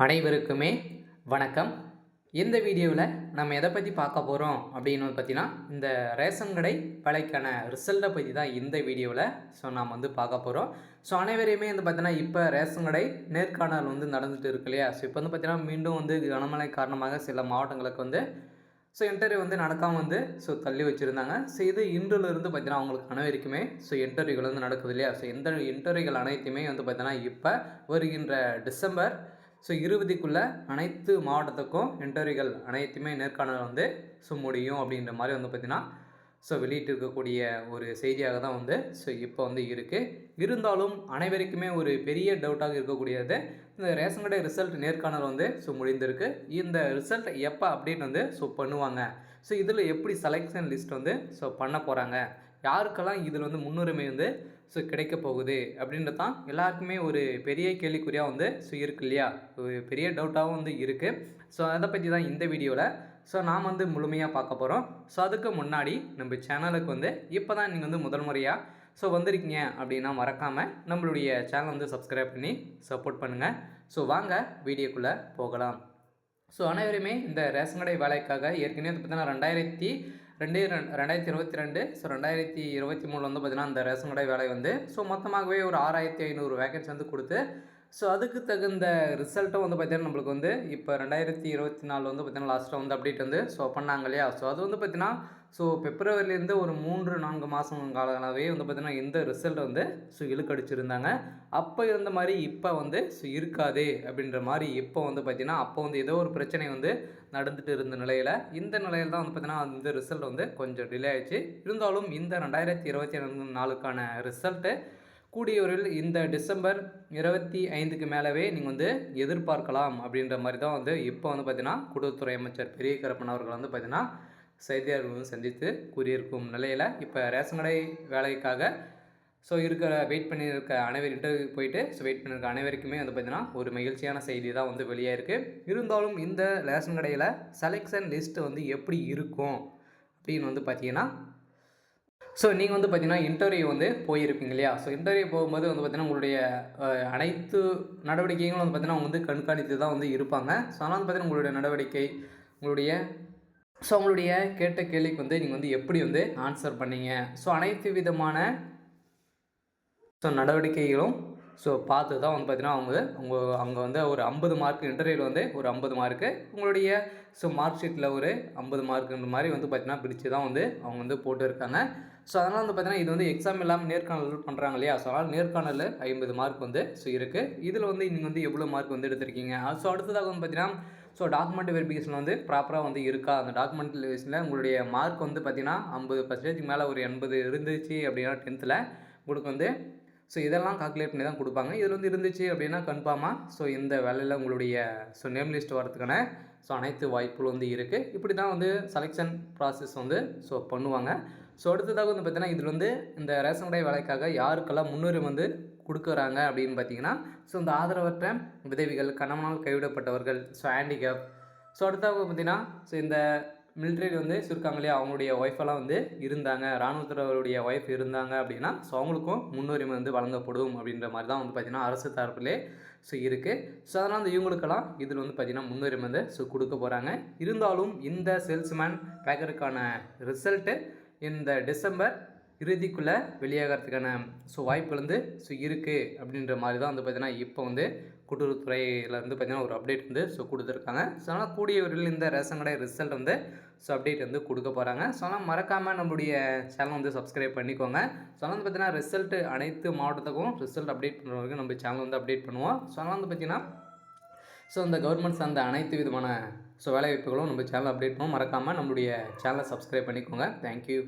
அனைவருக்குமே வணக்கம். இந்த வீடியோவில் நம்ம எதை பற்றி பார்க்க போகிறோம் அப்படின்னு பார்த்தீங்கன்னா, இந்த ரேஷன் கடை வேலைக்கான ரிசல்ட்டை பற்றி தான் இந்த வீடியோவில் நாம் பார்க்க போகிறோம். அனைவரையுமே பார்த்தீங்கன்னா, இப்போ ரேஷன் கடை நேர்காணல் நடந்துகிட்டு இருக்கு இல்லையா? இப்போ பார்த்தீங்கன்னா மீண்டும் கனமழை காரணமாக சில மாவட்டங்களுக்கு இன்டர்வியூ நடக்காமல் தள்ளி வச்சுருந்தாங்க. இது இன்றிலிருந்து பார்த்தீங்கன்னா அவங்களுக்கு அனைவருக்குமே இன்டர்வியூகள் நடக்குது இல்லையா? இந்த இன்டர்வியூகள் அனைத்துமே பார்த்தீங்கன்னா இப்போ வருகின்ற டிசம்பர் 20க்குள்ளே அனைத்து மாவட்டத்துக்கும் இன்டர்வியூகள் அனைத்துமே நேர்காணல் முடியும் அப்படின்ற மாதிரி பார்த்தீங்கன்னா வெளியிட்டு இருக்கக்கூடிய ஒரு செய்தியாக தான் இப்போ இருக்குது. இருந்தாலும் அனைவருக்குமே ஒரு பெரிய டவுட்டாக இருக்கக்கூடியது, இந்த ரேஷன் கடை ரிசல்ட் நேர்காணல் முடிந்திருக்கு. இந்த ரிசல்ட் எப்போ அப்டேட் பண்ணுவாங்க, இதில் எப்படி செலெக்ஷன் லிஸ்ட் பண்ண போகிறாங்க, யாருக்கெல்லாம் இதில் முன்னுரிமை கிடைக்க போகுது அப்படின்றது தான் எல்லாருக்குமே ஒரு பெரிய கேள்விக்குறியாக இருக்கு இல்லையா? ஒரு பெரிய டவுட்டாகவும் இருக்குது. அதை பற்றி தான் இந்த வீடியோவில் நாம் முழுமையாக பார்க்க போகிறோம். அதுக்கு முன்னாடி நம்ம சேனலுக்கு இப்போ தான் நீங்கள் முதல் முறையாக வந்திருக்கீங்க அப்படின்னா மறக்காமல் நம்மளுடைய சேனலை சப்ஸ்கிரைப் பண்ணி சப்போர்ட் பண்ணுங்கள். வாங்க வீடியோக்குள்ளே போகலாம். அனைவருமே இந்த ரேஷன் கடை வேலைக்காக ஏற்கனவே பார்த்தீங்கன்னா 2022 2023 பார்த்தீங்கன்னா அந்த ரேஷன் கடை வேலை மொத்தமாகவே ஒரு 6500 வேகன்சி கொடுத்து அதுக்கு தகுந்த ரிசல்ட்டும் பார்த்தீங்கன்னா நம்மளுக்கு இப்போ 2024 பார்த்தீங்கன்னா லாஸ்ட்டாக அப்டேட் பண்ணாங்க இல்லையா? அது பார்த்தீங்கன்னா பிப்ரவரிலேருந்து ஒரு 3-4 மாதம் காலங்களாகவே பார்த்தீங்கன்னா இந்த ரிசல்ட் இழுக்கடிச்சிருந்தாங்க. அப்போ இருந்த மாதிரி இப்போ இருக்காது அப்படின்ற மாதிரி இப்போ பார்த்தீங்கன்னா அப்போ ஏதோ ஒரு பிரச்சனை நடந்துட்டு இருந்த நிலையில் இந்த நிலையில் தான் பார்த்தீங்கன்னா இந்த ரிசல்ட் கொஞ்சம் டிலே ஆயிடுச்சு. இருந்தாலும் இந்த 2024க்கான ரிசல்ட்டு கூடியவர்கள் இந்த டிசம்பர் 25க்கு மேலவே நீங்கள் எதிர்பார்க்கலாம் அப்படின்ற மாதிரி தான் இப்போ பார்த்தீங்கன்னா கூட்டுறவுத்துறை அமைச்சர் பெரிய கருப்பன் அவர்கள் பார்த்தீங்கன்னா செய்தியாளர்கள் சந்தித்து கூறியிருக்கும் நிலையில் இப்போ ரேஷன் கடை வேலைக்காக இருக்கிற வெயிட் பண்ணியிருக்க அனைவர் இன்டர்வியூ போயிட்டு வெயிட் பண்ணியிருக்க அனைவருக்குமே பார்த்தீங்கன்னா ஒரு மகிழ்ச்சியான செய்தி தான் வெளியாக இருக்குது. இருந்தாலும் இந்த ரேஷன் கடையில் செலெக்ஷன் லிஸ்ட் எப்படி இருக்கும் அப்படின்னு பார்த்தீங்கன்னா, நீங்கள் பார்த்தீங்கன்னா இன்டர்வியூ போயிருப்பீங்க இல்லையா? இன்டர்வியூ போகும்போது பார்த்தீங்கன்னா உங்களுடைய அனைத்து நடவடிக்கைகளும் பார்த்தீங்கன்னா அவங்க கண்காணித்து தான் இருப்பாங்க. அதனால் பார்த்தீங்கன்னா உங்களுடைய நடவடிக்கை, உங்களுடைய கேட்ட கேள்விக்கு நீங்கள் எப்படி ஆன்சர் பண்ணீங்க, அனைத்து விதமான நடவடிக்கைகளும் பார்த்து தான் பார்த்தீங்கன்னா அங்கே ஒரு 50 மார்க் இன்டர்வியூவில் ஒரு 50 மார்க்கு, உங்களுடைய மார்க் ஷீட்டில் ஒரு 50 மார்க்குன்ற மாதிரி பார்த்தீங்கன்னா பிரித்து தான் அவங்க போட்டுருக்காங்க. அதனால் பார்த்தீங்கன்னா இது எக்ஸாம் இல்லாமல் நேர்காணல் பண்ணுறாங்க இல்லையா? அதனால் நேர்காணல் 50 மார்க் இருக்குது. இதில் நீங்கள் எவ்வளோ மார்க் எடுத்திருக்கீங்க. அடுத்ததாக பார்த்தீங்கன்னா டாக்குமெண்ட் வெரிஃபிகேஷன் ப்ராப்பராக இருக்கா, அந்த டாக்குமெண்ட் வெரிஃபிகேஷனில் உங்களுடைய மார்க் பார்த்தீங்கன்னா 50% மேலே ஒரு 80 இருந்துச்சு அப்படின்னா 10th உங்களுக்கு இதெல்லாம் கால்குலேட் பண்ணி தான் கொடுப்பாங்க. இதில் இருந்துச்சு அப்படின்னா கன்ஃபார்மாக இந்த வேலையில் உங்களுடைய நேம் லிஸ்ட் வரதுக்கான அனைத்து வாய்ப்புகள் இருக்குது. இப்படி தான் செலெக்ஷன் ப்ராசஸ் பண்ணுவாங்க. அடுத்ததாக பார்த்தீங்கன்னா இதில் இந்த ரேஷன் கடை வேலைக்காக யாருக்கெல்லாம் முன்னுரிமை கொடுக்குறாங்க அப்படின்னு பார்த்தீங்கன்னா இந்த ஆதரவற்ற விதவிகள், கணவனால் கைவிடப்பட்டவர்கள், ஹேண்டிகேப், அடுத்ததாக பார்த்தீங்கன்னா இந்த மிலிட்ரி இருக்காங்க இல்லையா? அவங்களுடைய ஒய்ஃபெல்லாம் இருந்தாங்க, இராணுவத்தினருடைய ஒய்ஃப் இருந்தாங்க அப்படின்னா அவங்களுக்கும் முன்னுரிமை வழங்கப்படும் அப்படின்ற மாதிரி தான் பார்த்திங்கன்னா அரசு தரப்பிலே இருக்குது. அதனால் இவங்களுக்கெல்லாம் இதில் பார்த்திங்கன்னா முன்னுரிமை கொடுக்க போகிறாங்க. இருந்தாலும் இந்த சேல்ஸ்மேன் பேக்கருக்கான ரிசல்ட்டு இந்த டிசம்பர் இறுதிக்குள்ளே வெளியாகிறதுக்கான வாய்ப்பு இருக்குது அப்படின்ற மாதிரி தான் பார்த்தீங்கன்னா இப்போ கூட்டுறவுத்துறையில் பார்த்தீங்கன்னா ஒரு அப்டேட் கொடுத்துருக்காங்க. அதனால் கூடியவர்கள் இந்த ரேஷன் கடை ரிசல்ட் அப்டேட் கொடுக்க போகிறாங்க. அதனால் மறக்காமல் நம்மளுடைய சேனல் சப்ஸ்கிரைப் பண்ணிக்கோங்க. அதனால் பார்த்தீங்கன்னா ரிசல்ட்டு அனைத்து மாவட்டத்துக்கும் ரிசல்ட் அப்டேட் பண்ணுறவங்க நம்ம சேனல் அப்டேட் பண்ணுவோம். அதனால் பார்த்தீங்கன்னா இந்த கவர்மெண்ட்ஸ் அந்த அனைத்து விதமான வேலைவாய்ப்புகளும் நம்ம சேனல் அப்டேட் பண்ணுவோம். மறக்காமல் நம்மளுடைய சேனலை சப்ஸ்கிரைப் பண்ணிக்கோங்க. தேங்க்யூ.